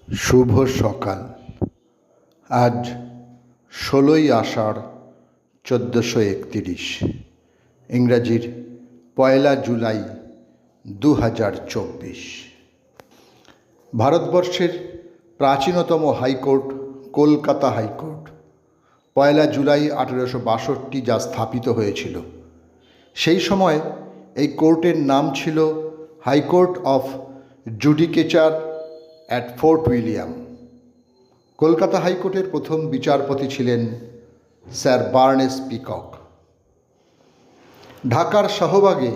শুভ সকাল। আজ 16ই আষাঢ় 1431, ইংরাজির 1 জুলাই 2024। ভারতবর্ষের প্রাচীনতম হাইকোর্ট কলকাতা হাইকোর্ট 1 জুলাই 1862 যা স্থাপিত হয়েছিল। সেই সময় এই কোর্টের নাম ছিল high court of judicature at Fort William. Kolkata হাইকোর্টের প্রথম বিচারপতি ছিলেন স্যার বার্নেস পিকক। ঢাকার শাহবাগে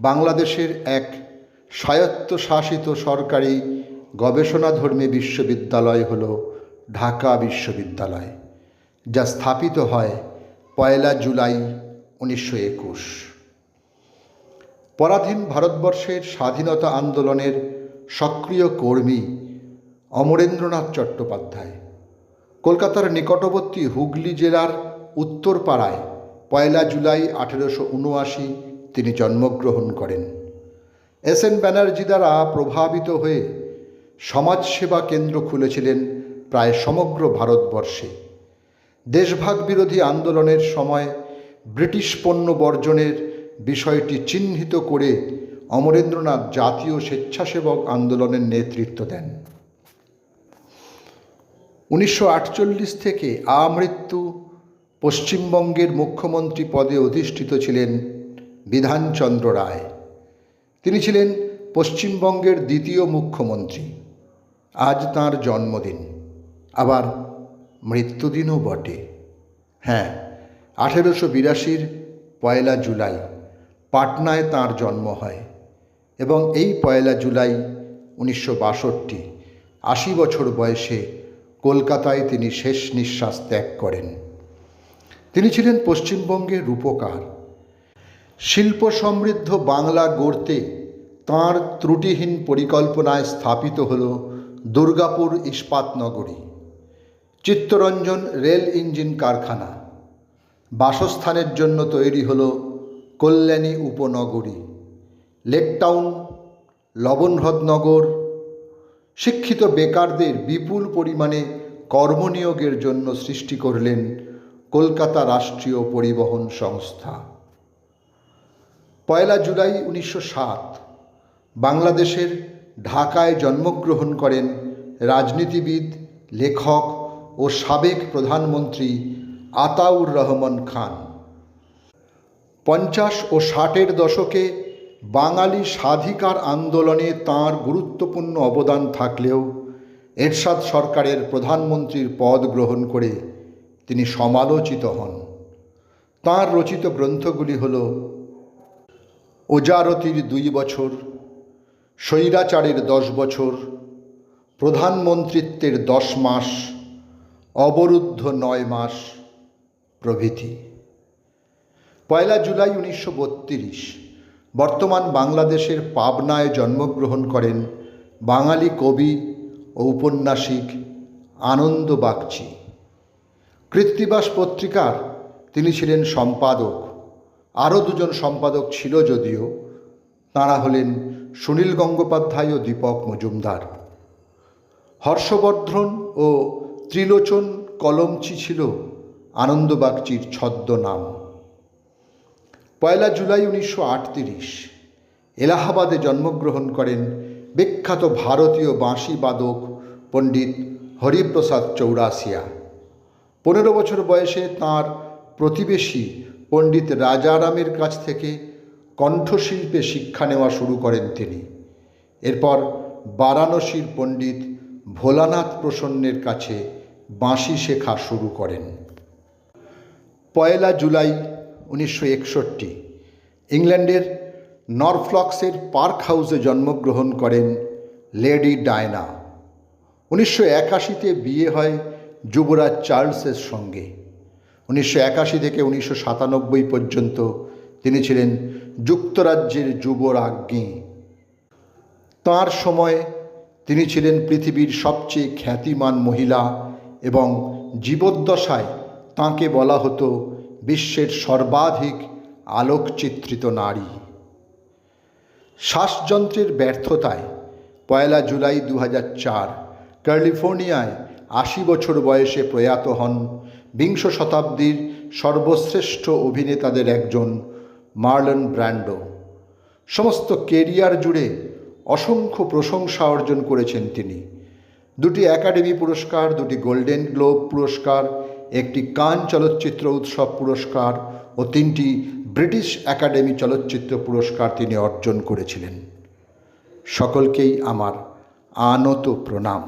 বাংলাদেশের এক স্বায়ত্তশাসিত সরকারি গবেষণাধর্মী বিশ্ববিদ্যালয় হল ঢাকা বিশ্ববিদ্যালয়, যা স্থাপিত হয় 1 জুলাই 1921। পরাধীন ভারতবর্ষের স্বাধীনতা আন্দোলনের সক্রিয় কর্মী অমরেন্দ্রনাথ চট্টোপাধ্যায় কলকাতার নিকটবর্তী হুগলি জেলার উত্তরপাড়ায় 1 জুলাই 1879 তিনি জন্মগ্রহণ করেন। এস.এন. ব্যানার্জি দ্বারা প্রভাবিত হয়ে সমাজসেবা কেন্দ্র খুলেছিলেন প্রায় সমগ্র ভারতবর্ষে। দেশভাগ বিরোধী আন্দোলনের সময় ব্রিটিশ পণ্য বর্জনের বিষয়টি চিহ্নিত করে অমরেন্দ্রনাথ জাতীয় স্বেচ্ছাসেবক আন্দোলনের নেতৃত্ব দেন। 1948 থেকে আমৃত্যু পশ্চিমবঙ্গের মুখ্যমন্ত্রী পদে অধিষ্ঠিত ছিলেন বিধানচন্দ্র রায়। তিনি ছিলেন পশ্চিমবঙ্গের দ্বিতীয় মুখ্যমন্ত্রী। আজ তাঁর জন্মদিন, আবার মৃত্যুদিনও বটে। হ্যাঁ, 1882 1 জুলাই পাটনায় তাঁর জন্ম হয় এবং এই 1 জুলাই 1962 80 বছর বয়সে কলকাতায় তিনি শেষ নিঃশ্বাস ত্যাগ করেন। তিনি ছিলেন পশ্চিমবঙ্গের রূপকার। শিল্প সমৃদ্ধ বাংলা গড়তে তাঁর ত্রুটিহীন পরিকল্পনায় স্থাপিত হল দুর্গাপুর ইস্পাত নগরী, চিত্তরঞ্জন রেল ইঞ্জিন কারখানা। বাসস্থানের জন্য তৈরি হল কল্যাণী উপনগরী, লেকটাউন, লবণহ্রদনগর। শিক্ষিত বেকারদের বিপুল পরিমাণে কর্মনিয়োগের জন্য সৃষ্টি করলেন কলকাতা রাষ্ট্রীয় পরিবহন সংস্থা। 1 জুলাই 1907 বাংলাদেশের ঢাকায় জন্মগ্রহণ করেন রাজনীতিবিদ, লেখক ও সাবেক প্রধানমন্ত্রী আতাউর রহমান খান। 50 ও 60-এর দশকে বাঙালি স্বাধিকার আন্দোলনে তাঁর গুরুত্বপূর্ণ অবদান থাকলেও এরশাদ সরকারের প্রধানমন্ত্রীর পদ গ্রহণ করে তিনি সমালোচিত হন। তাঁর রচিত গ্রন্থগুলি হল ওজারতির 2 বছর, স্বৈরাচারের 10 বছর, প্রধানমন্ত্রিত্বের 10 মাস, অবরুদ্ধ 9 মাস প্রভৃতি। 1 জুলাই 1932 বর্তমান বাংলাদেশের পাবনায় জন্মগ্রহণ করেন বাঙালি কবি ও ঔপন্যাসিক আনন্দ বাগচি। কৃত্তিবাস পত্রিকার তিনি ছিলেন সম্পাদক। আরও 2জন সম্পাদক ছিল যদিও, তাঁরা হলেন সুনীল গঙ্গোপাধ্যায় ও দীপক মজুমদার। হর্ষবর্ধন ও ত্রিলোচন কলমচি ছিল আনন্দ বাগচির ছদ্মনাম। 1 জুলাই 1938 এলাহাবাদে জন্মগ্রহণ করেন বিখ্যাত ভারতীয় বাঁশি বাদক পণ্ডিত হরিপ্রসাদ চৌরাসিয়া। 15 বছর বয়সে তাঁর প্রতিবেশী পণ্ডিত রাজারামের কাছ থেকে কণ্ঠশিল্পে শিক্ষা নেওয়া শুরু করেন তিনি। এরপর বারাণসীর পণ্ডিত ভোলানাথ প্রসন্নের কাছে বাঁশি শেখা শুরু করেন। 1 জুলাই 1961 ইংল্যান্ডের নরফ্লক্সের পার্ক হাউসে জন্মগ্রহণ করেন লেডি ডায়না। 1981 বিয়ে হয় যুবরাজ চার্লসের সঙ্গে। 1981 থেকে 1997 পর্যন্ত তিনি ছিলেন যুক্তরাজ্যের যুবরাজ্ঞী। তাঁর সময়ে তিনি ছিলেন পৃথিবীর সবচেয়ে খ্যাতিমান মহিলা এবং জীবদ্দশায় তাঁকে বলা হতো বিশ্বের সর্বাধিক আলোকচিত্রিত নারী। শ্বাসযন্ত্রের ব্যর্থতায় 1 জুলাই 2004 ক্যালিফোর্নিয়ায় ৮০ বছর বয়সে প্রয়াত হন বিংশ শতাব্দীর সর্বশ্রেষ্ঠ অভিনেতাদের একজন মার্লন ব্র্যান্ডো। সমস্ত কেরিয়ার জুড়ে অসংখ্য প্রশংসা অর্জন করেছেন তিনি। 2টি একাডেমি পুরস্কার, 2টি গোল্ডেন গ্লোব পুরস্কার, 1টি কান চলচ্চিত্র উৎসব পুরস্কার ও 3টি ব্রিটিশ একাডেমি চলচ্চিত্র পুরস্কার তিনি অর্জন করেছিলেন। সকলকেই আমার আনত প্রণাম।